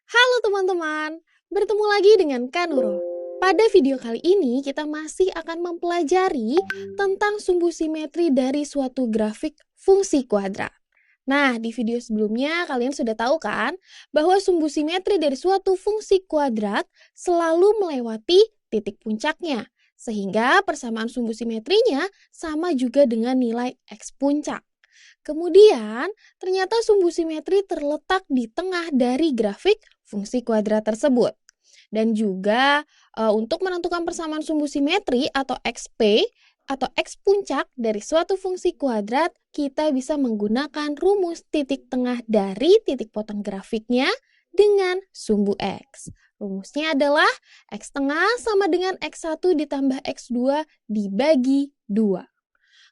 Halo teman-teman, bertemu lagi dengan Kak Nurul. Pada video kali ini kita masih akan mempelajari tentang sumbu simetri dari suatu grafik fungsi kuadrat. Nah, di video sebelumnya kalian sudah tahu kan bahwa sumbu simetri dari suatu fungsi kuadrat selalu melewati titik puncaknya, sehingga persamaan sumbu simetrinya sama juga dengan nilai X puncak. Kemudian, ternyata sumbu simetri terletak di tengah dari grafik fungsi kuadrat tersebut. Dan juga untuk menentukan persamaan sumbu simetri atau XP atau X puncak dari suatu fungsi kuadrat, kita bisa menggunakan rumus titik tengah dari titik potong grafiknya dengan sumbu X. Rumusnya adalah X tengah sama dengan X1 ditambah X2 dibagi 2.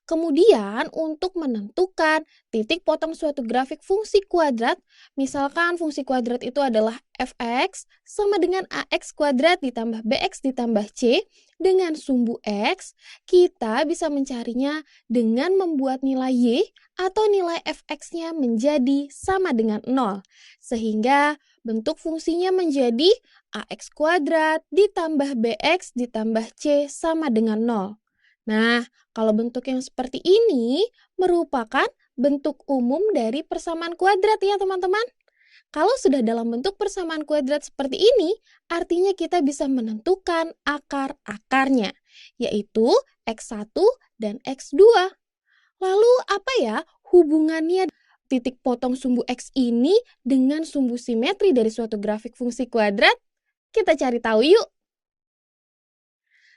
Kemudian untuk menentukan titik potong suatu grafik fungsi kuadrat, misalkan fungsi kuadrat itu adalah fx sama dengan ax kuadrat ditambah bx ditambah c dengan sumbu x, kita bisa mencarinya dengan membuat nilai y atau nilai fx-nya menjadi sama dengan 0. Sehingga bentuk fungsinya menjadi ax kuadrat ditambah bx ditambah c sama dengan 0. Nah, kalau bentuk yang seperti ini merupakan bentuk umum dari persamaan kuadrat ya teman-teman. Kalau sudah dalam bentuk persamaan kuadrat seperti ini, artinya kita bisa menentukan akar-akarnya, yaitu X1 dan X2. Lalu apa ya hubungannya titik potong sumbu X ini dengan sumbu simetri dari suatu grafik fungsi kuadrat? Kita cari tahu yuk.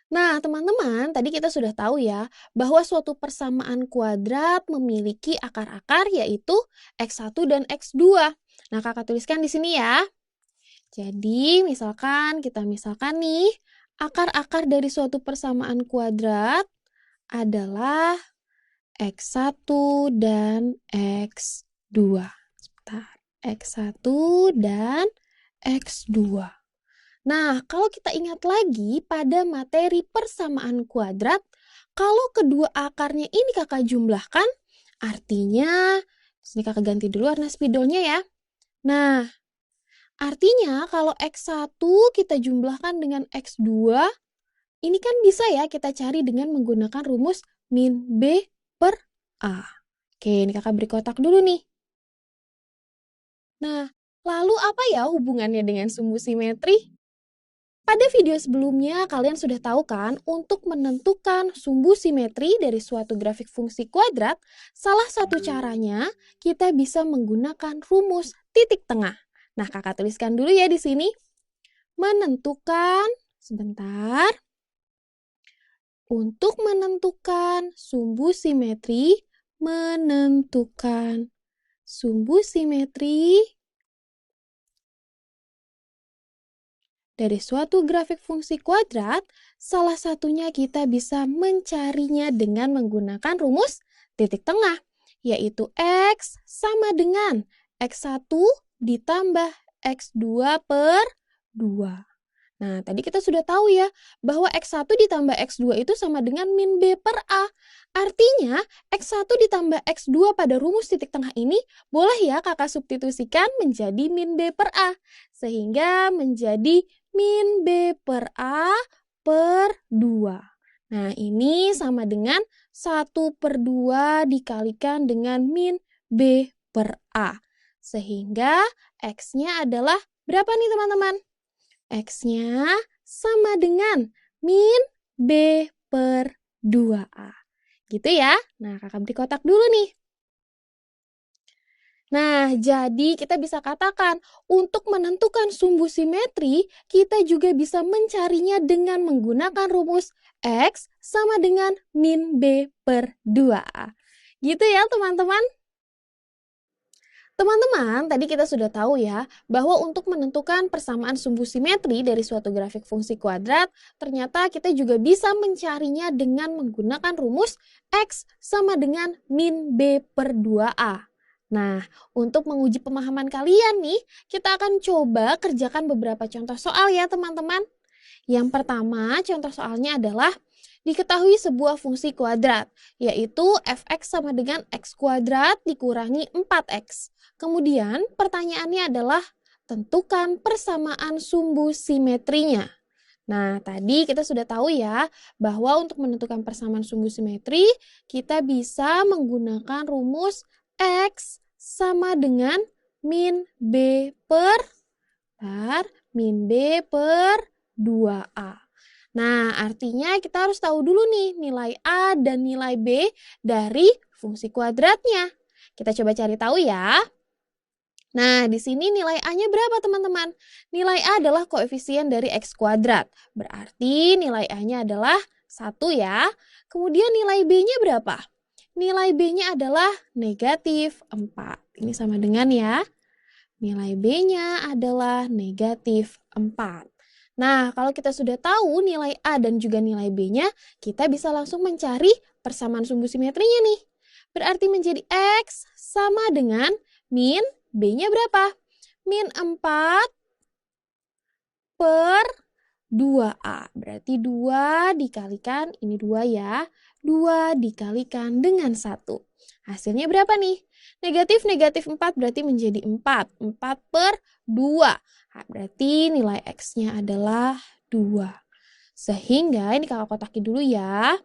Nah, teman-teman, tadi kita sudah tahu ya bahwa suatu persamaan kuadrat memiliki akar-akar yaitu X1 dan X2. Nah, Kakak tuliskan di sini ya. Jadi, kita misalkan nih, akar-akar dari suatu persamaan kuadrat adalah X1 dan X2. Sebentar, X1 dan X2. Nah, kalau kita ingat lagi pada materi persamaan kuadrat, kalau kedua akarnya ini kakak jumlahkan, artinya, sini kakak ganti dulu warna spidolnya ya. Nah, artinya kalau X1 kita jumlahkan dengan X2, ini kan bisa ya kita cari dengan menggunakan rumus min B per A. Oke, ini kakak beri kotak dulu nih. Nah, lalu apa ya hubungannya dengan sumbu simetri? Pada video sebelumnya, kalian sudah tahu kan, untuk menentukan sumbu simetri dari suatu grafik fungsi kuadrat, salah satu caranya kita bisa menggunakan rumus titik tengah. Nah, kakak tuliskan dulu ya di sini. Untuk menentukan sumbu simetri, dari suatu grafik fungsi kuadrat, salah satunya kita bisa mencarinya dengan menggunakan rumus titik tengah, yaitu X sama dengan X1 ditambah X2 per 2. Nah, tadi kita sudah tahu ya, bahwa X1 ditambah X2 itu sama dengan min B per A. Artinya, X1 ditambah X2 pada rumus titik tengah ini, boleh ya kakak substitusikan menjadi min B per A. Sehingga menjadi min B per A per 2. Nah, ini sama dengan 1 per 2 dikalikan dengan min B per A. Sehingga X-nya adalah berapa nih teman-teman? X-nya sama dengan min B per 2A. Gitu ya. Nah, kakak beri kotak dulu nih. Nah, jadi kita bisa katakan untuk menentukan sumbu simetri, kita juga bisa mencarinya dengan menggunakan rumus X sama dengan min B per 2A. Gitu ya teman-teman. Teman-teman, tadi kita sudah tahu ya, bahwa untuk menentukan persamaan sumbu simetri dari suatu grafik fungsi kuadrat, ternyata kita juga bisa mencarinya dengan menggunakan rumus X sama dengan min B per 2A. Nah, untuk menguji pemahaman kalian nih, kita akan coba kerjakan beberapa contoh soal ya teman-teman. Yang pertama, contoh soalnya adalah diketahui sebuah fungsi kuadrat, yaitu fx sama dengan x kuadrat dikurangi 4x. Kemudian pertanyaannya adalah tentukan persamaan sumbu simetrinya. Nah, tadi kita sudah tahu ya, bahwa untuk menentukan persamaan sumbu simetri, kita bisa menggunakan rumus X sama dengan min B per min B per 2A. Nah, artinya kita harus tahu dulu nih nilai A dan nilai B dari fungsi kuadratnya. Kita coba cari tahu ya. Nah, di sini nilai A-nya berapa, teman-teman? Nilai A adalah koefisien dari X kuadrat. Berarti nilai A-nya adalah 1 ya. Kemudian nilai B-nya berapa? Nilai B-nya adalah negatif 4. Ini sama dengan ya. Nilai B-nya adalah negatif 4. Nah, kalau kita sudah tahu nilai A dan juga nilai B-nya, kita bisa langsung mencari persamaan sumbu simetrinya nih. Berarti menjadi X sama dengan min B-nya berapa? Min 4 per 2A. Berarti 2 dikalikan, ini 2 ya. 2 dikalikan dengan 1. Hasilnya berapa nih? Negatif 4 berarti menjadi 4. 4 per 2. Nah, berarti nilai X-nya adalah 2. Sehingga, ini kakak kotakin dulu ya.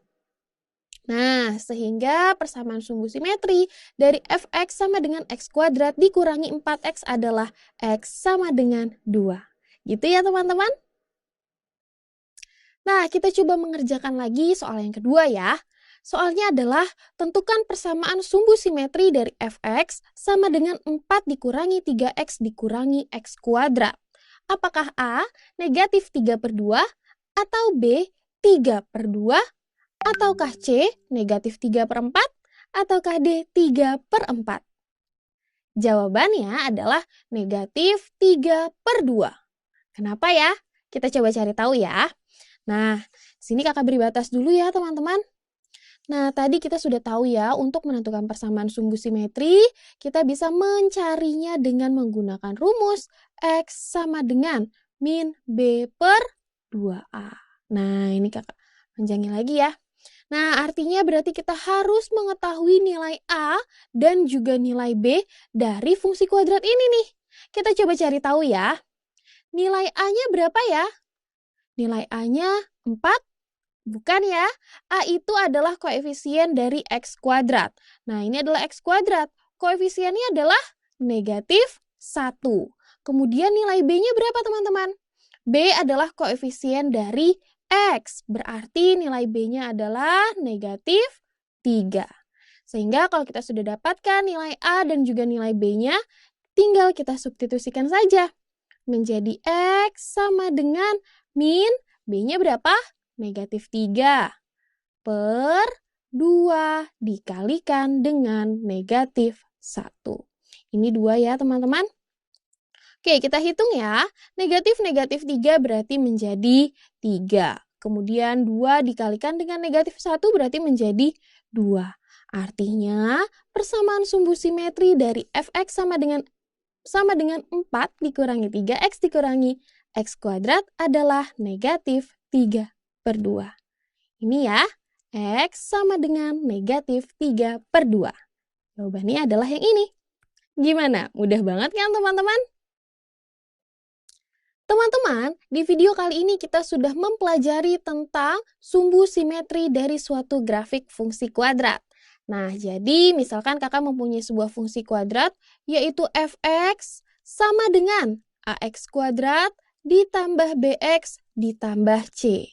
Nah, sehingga persamaan sumbu simetri dari fx sama dengan x kuadrat dikurangi 4x adalah x sama dengan 2. Gitu ya teman-teman? Nah, kita coba mengerjakan lagi soal yang kedua ya. Soalnya adalah tentukan persamaan sumbu simetri dari fx sama dengan 4 dikurangi 3x dikurangi x kuadrat. Apakah A negatif 3 per 2 atau B 3 per 2? Ataukah C negatif 3 per 4? Ataukah D 3 per 4? Jawabannya adalah negatif 3 per 2. Kenapa ya? Kita coba cari tahu ya. Nah, sini kakak beri batas dulu ya teman-teman. Nah, tadi kita sudah tahu ya, untuk menentukan persamaan sumbu simetri, kita bisa mencarinya dengan menggunakan rumus X sama dengan min B per 2A. Nah, ini kakak panjangin lagi ya. Nah, artinya berarti kita harus mengetahui nilai A dan juga nilai B dari fungsi kuadrat ini nih. Kita coba cari tahu ya. Nilai A-nya berapa ya? Nilai A-nya 4? Bukan ya. A itu adalah koefisien dari X kuadrat. Nah, ini adalah X kuadrat. Koefisiennya adalah negatif 1. Kemudian nilai B-nya berapa teman-teman? B adalah koefisien dari X, berarti nilai B-nya adalah negatif 3. Sehingga kalau kita sudah dapatkan nilai A dan juga nilai B-nya, tinggal kita substitusikan saja. Menjadi X sama dengan min B-nya berapa? Negatif 3 per 2 dikalikan dengan negatif 1. Ini 2 ya teman-teman. Oke, kita hitung ya. Negatif 3 berarti menjadi 3. Kemudian 2 dikalikan dengan negatif 1 berarti menjadi 2. Artinya, persamaan sumbu simetri dari fx sama dengan 4 dikurangi 3x dikurangi x kuadrat adalah negatif 3 per 2. Ini ya, x sama dengan negatif 3 per 2. Jawabannya adalah yang ini. Gimana? Mudah banget kan teman-teman? Teman-teman, di video kali ini kita sudah mempelajari tentang sumbu simetri dari suatu grafik fungsi kuadrat. Nah, jadi misalkan kakak mempunyai sebuah fungsi kuadrat, yaitu fx sama dengan ax kuadrat ditambah bx ditambah c.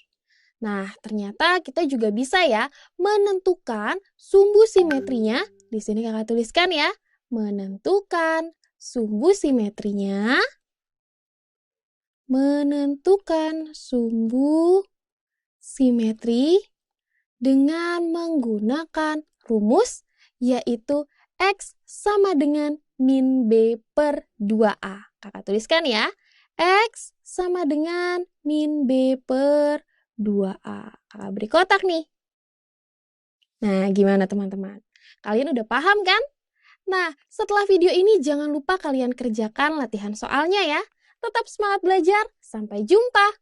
Nah, ternyata kita juga bisa ya menentukan sumbu simetrinya. Di sini kakak tuliskan ya, menentukan sumbu simetrinya. Menentukan sumbu simetri dengan menggunakan rumus yaitu X sama dengan min B per 2A. Kakak tuliskan ya, X sama dengan min B per 2A. Kakak beri kotak nih. Nah, gimana teman-teman? Kalian udah paham kan? Nah, setelah video ini jangan lupa kalian kerjakan latihan soalnya ya. Tetap semangat belajar, sampai jumpa!